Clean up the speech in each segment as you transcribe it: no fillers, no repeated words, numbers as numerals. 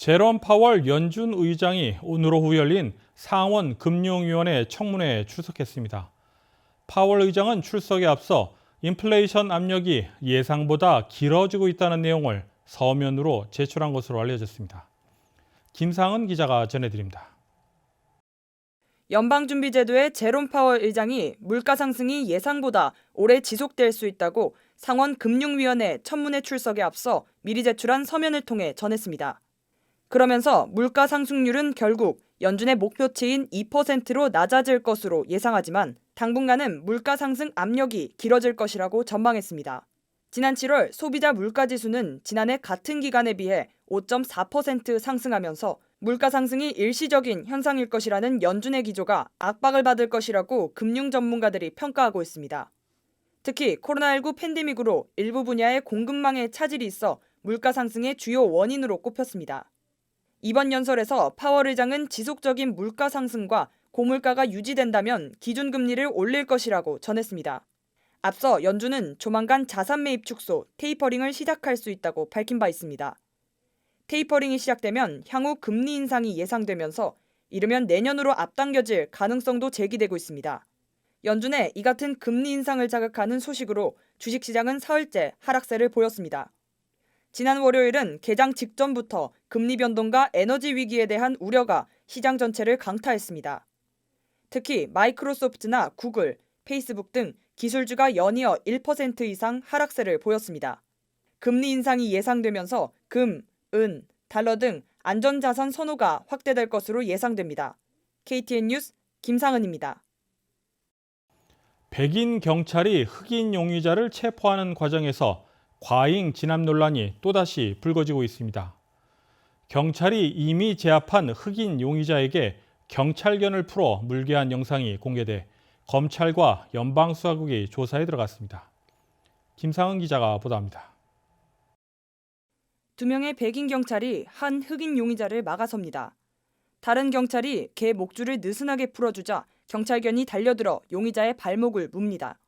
제롬 파월 연준 의장이 오늘 오후 열린 상원 금융위원회 청문회에 출석했습니다. 파월 의장은 출석에 앞서 인플레이션 압력이 예상보다 길어지고 있다는 내용을 서면으로 제출한 것으로 알려졌습니다. 김상은 기자가 전해드립니다. 연방준비제도의 제롬 파월 의장이 물가 상승이 예상보다 오래 지속될 수 있다고 상원 금융위원회 청문회 출석에 앞서 미리 제출한 서면을 통해 전했습니다. 그러면서 물가 상승률은 결국 연준의 목표치인 2%로 낮아질 것으로 예상하지만 당분간은 물가 상승 압력이 길어질 것이라고 전망했습니다. 지난 7월 소비자 물가지수는 지난해 같은 기간에 비해 5.4% 상승하면서 물가 상승이 일시적인 현상일 것이라는 연준의 기조가 압박을 받을 것이라고 금융 전문가들이 평가하고 있습니다. 특히 코로나19 팬데믹으로 일부 분야의 공급망에 차질이 있어 물가 상승의 주요 원인으로 꼽혔습니다. 이번 연설에서 파월 의장은 지속적인 물가 상승과 고물가가 유지된다면 기준금리를 올릴 것이라고 전했습니다. 앞서 연준은 조만간 자산 매입 축소, 테이퍼링을 시작할 수 있다고 밝힌 바 있습니다. 테이퍼링이 시작되면 향후 금리 인상이 예상되면서 이르면 내년으로 앞당겨질 가능성도 제기되고 있습니다. 연준의 이 같은 금리 인상을 자극하는 소식으로 주식시장은 사흘째 하락세를 보였습니다. 지난 월요일은 개장 직전부터 금리 변동과 에너지 위기에 대한 우려가 시장 전체를 강타했습니다. 특히 마이크로소프트나 구글, 페이스북 등 기술주가 연이어 1% 이상 하락세를 보였습니다. 금리 인상이 예상되면서 금, 은, 달러 등 안전자산 선호가 확대될 것으로 예상됩니다. KTN 뉴스 김상은입니다. 백인 경찰이 흑인 용의자를 체포하는 과정에서 과잉 진압 논란이 또다시 불거지고 있습니다. 경찰이 이미 제압한 흑인 용의자에게 경찰견을 풀어 물게한 영상이 공개돼 검찰과 연방수사국이 조사에 들어갔습니다. 김상은 기자가 보도합니다. 2명의 백인 경찰이 한 흑인 용의자를 막아섭니다. 다른 경찰이 개 목줄을 느슨하게 풀어주자 경찰견이 달려들어 용의자의 발목을 뭅니다.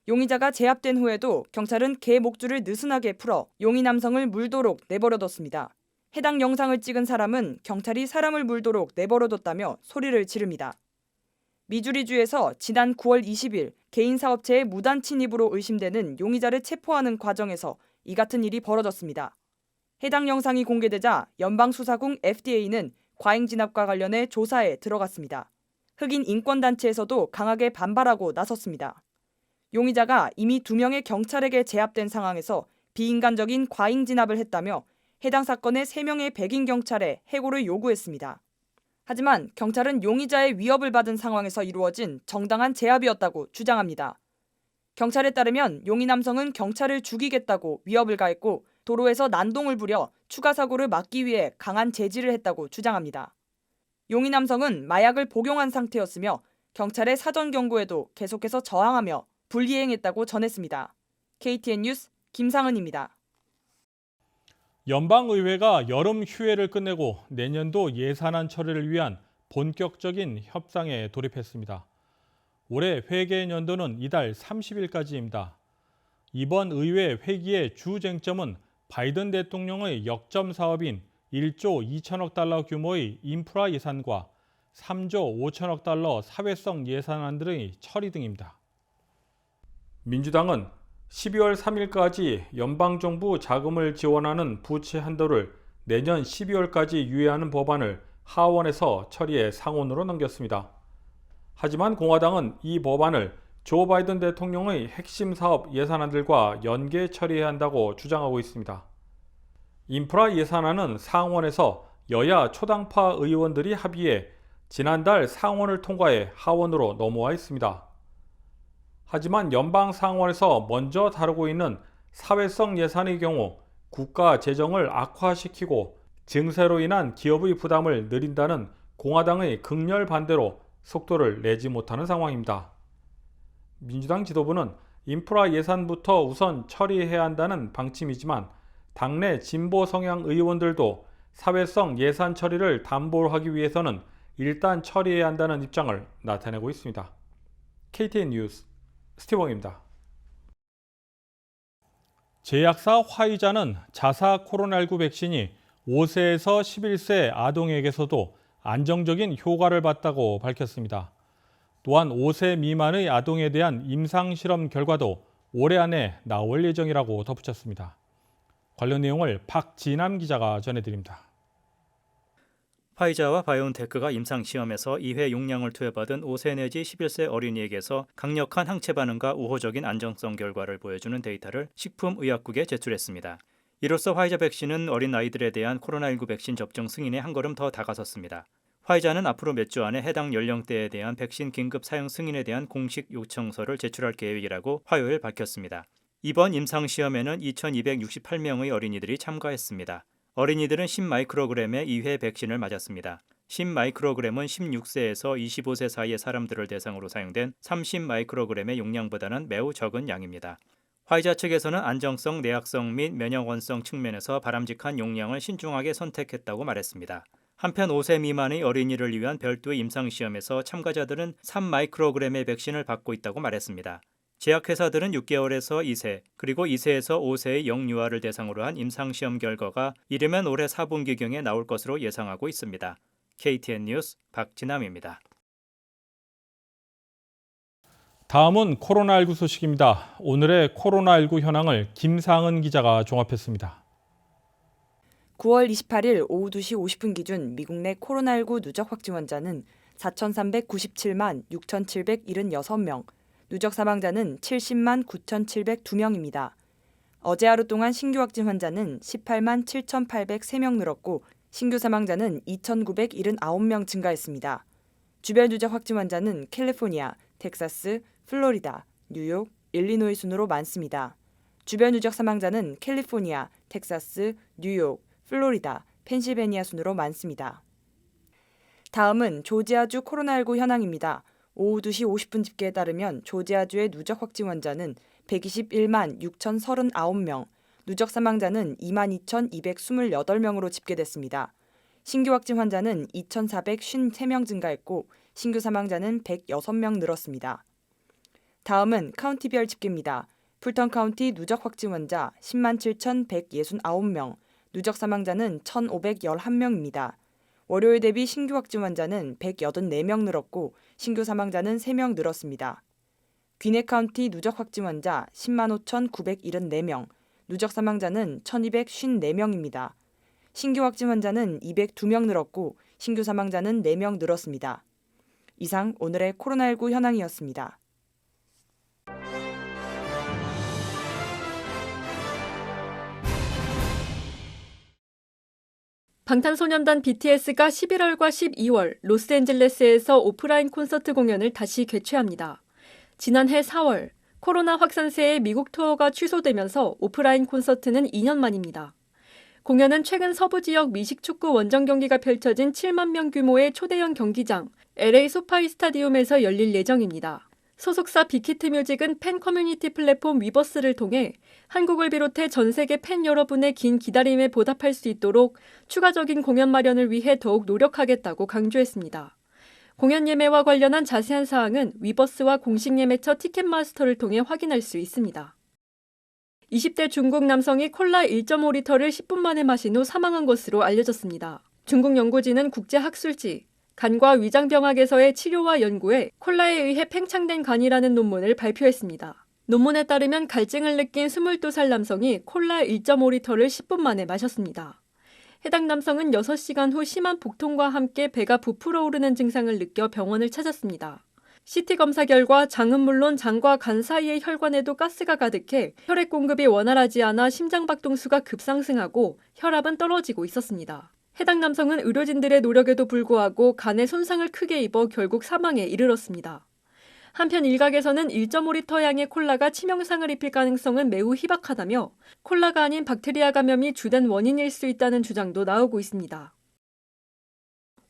용의자가 제압된 후에도 경찰은 개 목줄을 느슨하게 풀어 용의 남성을 물도록 내버려뒀습니다. 해당 영상을 찍은 사람은 경찰이 사람을 물도록 내버려뒀다며 소리를 지릅니다. 미주리주에서 지난 9월 20일 개인 사업체의 무단 침입으로 의심되는 용의자를 체포하는 과정에서 이 같은 일이 벌어졌습니다. 해당 영상이 공개되자 연방수사국 FDA는 과잉 진압과 관련해 조사에 들어갔습니다. 흑인 인권단체에서도 강하게 반발하고 나섰습니다. 용의자가 이미 2명의 경찰에게 제압된 상황에서 비인간적인 과잉 진압을 했다며 해당 사건의 3명의 백인 경찰에 해고를 요구했습니다. 하지만 경찰은 용의자의 위협을 받은 상황에서 이루어진 정당한 제압이었다고 주장합니다. 경찰에 따르면 용의 남성은 경찰을 죽이겠다고 위협을 가했고 도로에서 난동을 부려 추가 사고를 막기 위해 강한 제지를 했다고 주장합니다. 용의 남성은 마약을 복용한 상태였으며 경찰의 사전 경고에도 계속해서 저항하며 불이행했다고 전했습니다. KTN 뉴스 김상은입니다. 연방의회가 여름 휴회를 끝내고 내년도 예산안 처리를 위한 본격적인 협상에 돌입했습니다. 올해 회계 연도는 이달 30일까지입니다. 이번 의회 회기의 주 쟁점은 바이든 대통령의 역점 사업인 1조 2천억 달러 규모의 인프라 예산과 3조 5천억 달러 사회성 예산안들의 처리 등입니다. 민주당은 12월 3일까지 연방정부 자금을 지원하는 부채 한도를 내년 12월까지 유예하는 법안을 하원에서 처리해 상원으로 넘겼습니다. 하지만 공화당은 이 법안을 조 바이든 대통령의 핵심 사업 예산안들과 연계 처리해야 한다고 주장하고 있습니다. 인프라 예산안은 상원에서 여야 초당파 의원들이 합의해 지난달 상원을 통과해 하원으로 넘어와 있습니다. 하지만 연방 상원에서 먼저 다루고 있는 사회성 예산의 경우 국가 재정을 악화시키고 증세로 인한 기업의 부담을 늘린다는 공화당의 극렬 반대로 속도를 내지 못하는 상황입니다. 민주당 지도부는 인프라 예산부터 우선 처리해야 한다는 방침이지만 당내 진보 성향 의원들도 사회성 예산 처리를 담보하기 위해서는 일단 처리해야 한다는 입장을 나타내고 있습니다. KTN 뉴스 스티븐입니다. 제약사 화이자는 자사 코로나19 백신이 5세에서 11세 아동에게서도 안정적인 효과를 봤다고 밝혔습니다. 또한 5세 미만의 아동에 대한 임상실험 결과도 올해 안에 나올 예정이라고 덧붙였습니다. 관련 내용을 박진남 기자가 전해드립니다. 화이자와 바이온테크가 임상시험에서 2회 용량을 투여받은 5세 내지 11세 어린이에게서 강력한 항체 반응과 우호적인 안정성 결과를 보여주는 데이터를 식품의약국에 제출했습니다. 이로써 화이자 백신은 어린 아이들에 대한 코로나19 백신 접종 승인에 한 걸음 더 다가섰습니다. 화이자는 앞으로 몇 주 안에 해당 연령대에 대한 백신 긴급 사용 승인에 대한 공식 요청서를 제출할 계획이라고 화요일 밝혔습니다. 이번 임상시험에는 2,268명의 어린이들이 참가했습니다. 어린이들은 10마이크로그램의 2회 백신을 맞았습니다. 10마이크로그램은 16세에서 25세 사이의 사람들을 대상으로 사용된 30마이크로그램의 용량보다는 매우 적은 양입니다. 화이자 측에서는 안정성, 내약성 및 면역원성 측면에서 바람직한 용량을 신중하게 선택했다고 말했습니다. 한편 5세 미만의 어린이를 위한 별도의 임상시험에서 참가자들은 3마이크로그램의 백신을 받고 있다고 말했습니다. 제약회사들은 6개월에서 2세, 그리고 2세에서 5세의 영유아를 대상으로 한 임상시험 결과가 이르면 올해 4분기경에 나올 것으로 예상하고 있습니다. KTN 뉴스 박진남입니다. 다음은 코로나19 소식입니다. 오늘의 코로나19 현황을 김상은 기자가 종합했습니다. 9월 28일 오후 2시 50분 기준 미국 내 코로나19 누적 확진 환자는 4,397만 6,776명, 누적 사망자는 70만 9,702명입니다. 어제 하루 동안 신규 확진 환자는 18만 7,803명 늘었고 신규 사망자는 2,979명 증가했습니다. 주별 누적 확진 환자는 캘리포니아, 텍사스, 플로리다, 뉴욕, 일리노이 순으로 많습니다. 주별 누적 사망자는 캘리포니아, 텍사스, 뉴욕, 플로리다, 펜실베니아 순으로 많습니다. 다음은 조지아주 코로나19 현황입니다. 오후 2시 50분 집계에 따르면 조지아주의 누적 확진 환자는 121만 6,039명, 누적 사망자는 22,228명으로 집계됐습니다. 신규 확진 환자는 2,453명 증가했고 신규 사망자는 106명 늘었습니다. 다음은 카운티별 집계입니다. 풀턴 카운티 누적 확진 환자 10만 7,169명, 누적 사망자는 1,511명입니다. 월요일 대비 신규 확진 환자는 184명 늘었고 신규 사망자는 3명 늘었습니다. 귀네 카운티 누적 확진 환자 10만 5,974명, 누적 사망자는 1,254명입니다. 신규 확진 환자는 202명 늘었고 신규 사망자는 4명 늘었습니다. 이상 오늘의 코로나19 현황이었습니다. 방탄소년단 BTS가 11월과 12월 로스앤젤레스에서 오프라인 콘서트 공연을 다시 개최합니다. 지난해 4월 코로나 확산세에 미국 투어가 취소되면서 오프라인 콘서트는 2년 만입니다. 공연은 최근 서부 지역 미식축구 원정 경기가 펼쳐진 7만 명 규모의 초대형 경기장 LA 소파이 스타디움에서 열릴 예정입니다. 소속사 빅히트뮤직은 팬 커뮤니티 플랫폼 위버스를 통해 한국을 비롯해 전 세계 팬 여러분의 긴 기다림에 보답할 수 있도록 추가적인 공연 마련을 위해 더욱 노력하겠다고 강조했습니다. 공연 예매와 관련한 자세한 사항은 위버스와 공식 예매처 티켓마스터를 통해 확인할 수 있습니다. 20대 중국 남성이 콜라 1.5리터를 10분 만에 마신 후 사망한 것으로 알려졌습니다. 중국 연구진은 국제학술지 간과 위장병학에서의 치료와 연구에 콜라에 의해 팽창된 간이라는 논문을 발표했습니다. 논문에 따르면 갈증을 느낀 22살 남성이 콜라 1.5리터를 10분 만에 마셨습니다. 해당 남성은 6시간 후 심한 복통과 함께 배가 부풀어 오르는 증상을 느껴 병원을 찾았습니다. CT 검사 결과 장은 물론 장과 간 사이의 혈관에도 가스가 가득해 혈액 공급이 원활하지 않아 심장박동수가 급상승하고 혈압은 떨어지고 있었습니다. 해당 남성은 의료진들의 노력에도 불구하고 간에 손상을 크게 입어 결국 사망에 이르렀습니다. 한편 일각에서는 1.5리터 양의 콜라가 치명상을 입힐 가능성은 매우 희박하다며 콜라가 아닌 박테리아 감염이 주된 원인일 수 있다는 주장도 나오고 있습니다.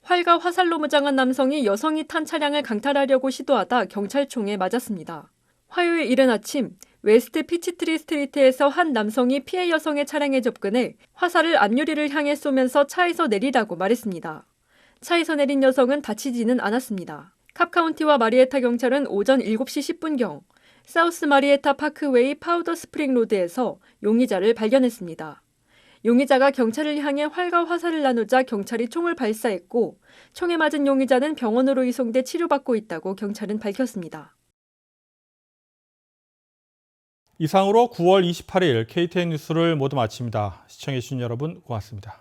활과 화살로 무장한 남성이 여성이 탄 차량을 강탈하려고 시도하다 경찰총에 맞았습니다. 화요일 이른 아침 웨스트 피치트리 스트리트에서 한 남성이 피해 여성의 차량에 접근해 화살을 앞유리를 향해 쏘면서 차에서 내리라고 말했습니다. 차에서 내린 여성은 다치지는 않았습니다. 캅카운티와 마리에타 경찰은 오전 7시 10분경 사우스 마리에타 파크웨이 파우더 스프링 로드에서 용의자를 발견했습니다. 용의자가 경찰을 향해 활과 화살을 나누자 경찰이 총을 발사했고 총에 맞은 용의자는 병원으로 이송돼 치료받고 있다고 경찰은 밝혔습니다. 이상으로 9월 28일 KTN 뉴스를 모두 마칩니다. 시청해주신 여러분 고맙습니다.